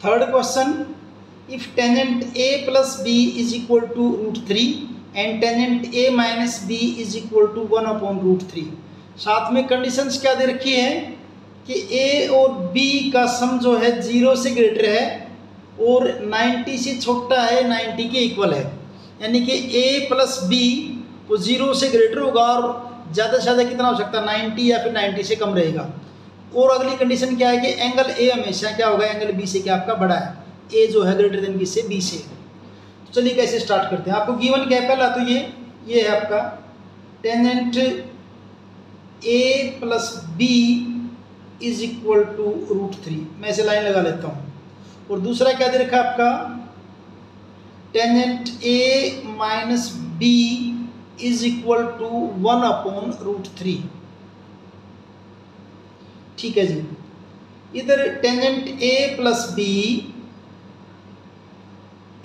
Third question, if tangent a plus B is equal to √3 and tangent a minus B is equal to 1/√3। साथ में conditions क्या दे रखी है कि a और b का सम जो है 0 से ग्रेटर है और 90 से छोटा है, 90 के इक्वल है, यानी कि a प्लस बी वो 0 से ग्रेटर होगा और ज़्यादा से ज़्यादा कितना हो सकता है 90 या फिर 90 से कम रहेगा। और अगली कंडीशन क्या है कि एंगल ए हमेशा क्या होगा, एंगल बी से क्या आपका बड़ा है, ए जो है ग्रेटर देन किससे, बी से। तो चलिए कैसे स्टार्ट करते हैं। आपको गिवन क्या है, पहला तो ये है आपका tangent A plus B is equal to √3, मैं ऐसे लाइन लगा लेता हूँ। और दूसरा क्या दे रखा है आपका, tangent A minus B is equal to 1/√3। ठीक है जी। इधर tangent A plus B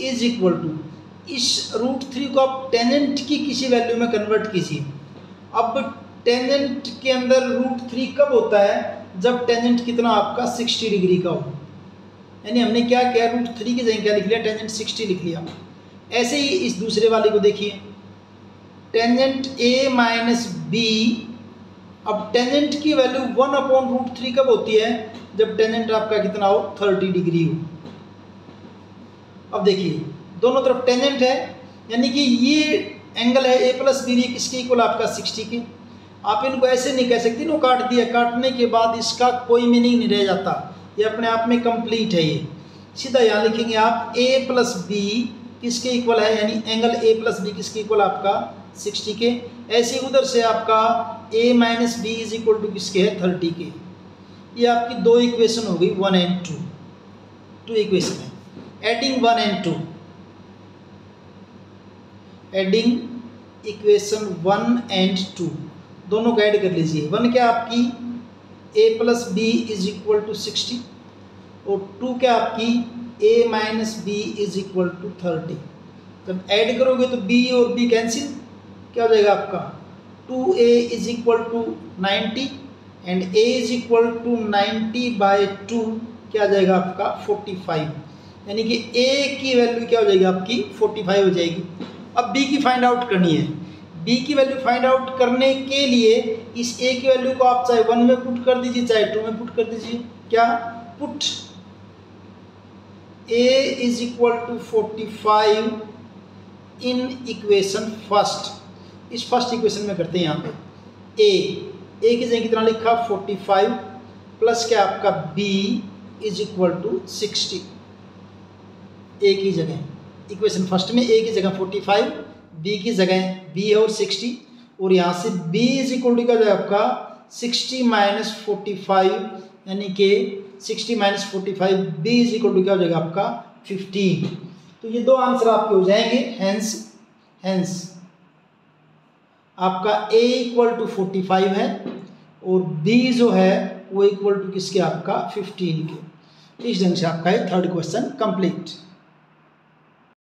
is equal to, इस √3 को आप टेंजेंट की किसी वैल्यू में कन्वर्ट कीजिए। अब टेंजेंट के अंदर √3 कब होता है, जब टेंजेंट कितना आपका 60 डिग्री का हो, यानी हमने क्या किया, √3 की जगह क्या लिख लिया, टेंजेंट 60 लिख लिया। ऐसे ही इस दूसरे वाले को देखिए, टेंजेंट ए माइनस बी, अब टेंजेंट की वैल्यू 1/√3 कब होती है, जब टेंजेंट आपका कितना हो, 30 डिग्री हो। अब देखिए दोनों तरफ टेंजेंट है, यानी कि ये एंगल है ए प्लस बी, किसके इक्वल आपका 60 के। आप इनको ऐसे नहीं कह सकते नो काट दिया, काटने के बाद इसका कोई मीनिंग नहीं रह जाता, ये अपने आप में कंप्लीट है। ये सीधा यहाँ लिखेंगे आप ए प्लस बी किसके इक्वल है, यानी एंगल ए प्लस बी किसके इक्वल आपका 60 के। ऐसे उधर से आपका a minus B is equal to किसके है, 30 के। ये आपकी दो इक्वेशन हो गई, 1 एंड 2, टू इक्वेशन है। Adding 1 and 2, adding equation 1 and 2 दोनों को ऐड कर लीजिए। 1 क्या आपकी a plus B is equal to 60 और 2 क्या आपकी a minus B is equal to 30। जब ऐड करोगे तो b और b कैंसिल, क्या हो जाएगा आपका 2a is equal to 90 and a is equal to 90/2 क्या आ जाएगा आपका 45, यानी कि a की वैल्यू क्या हो जाएगी आपकी 45 हो जाएगी। अब b की फाइंड आउट करनी है। b की वैल्यू फाइंड आउट करने के लिए इस a की वैल्यू को आप चाहे 1 में पुट कर दीजिए चाहे 2 में पुट कर दीजिए। क्या put a is equal to 45 in equation first, इस फर्स्ट इक्वेशन में करते हैं। यहाँ पे a की जगह कितना लिखा 45 प्लस क्या आपका b is equal to 60। a की जगह इक्वेशन फर्स्ट में a की जगह 45, b की जगह b है और 60, और यहाँ से b इज इक्वल टू क्या हो जाएगा आपका 60 माइनस 45, यानी कि 60 minus 45 b is equal to क्या हो जाएगा आपका 15। तो ये दो आंसर आपके हो जाएंगे। हेंस आपका a इक्वल टू 45 है और b जो है वो इक्वल टू किसके आपका 15 के। इस ढंग से आपका ये थर्ड क्वेश्चन कंप्लीट।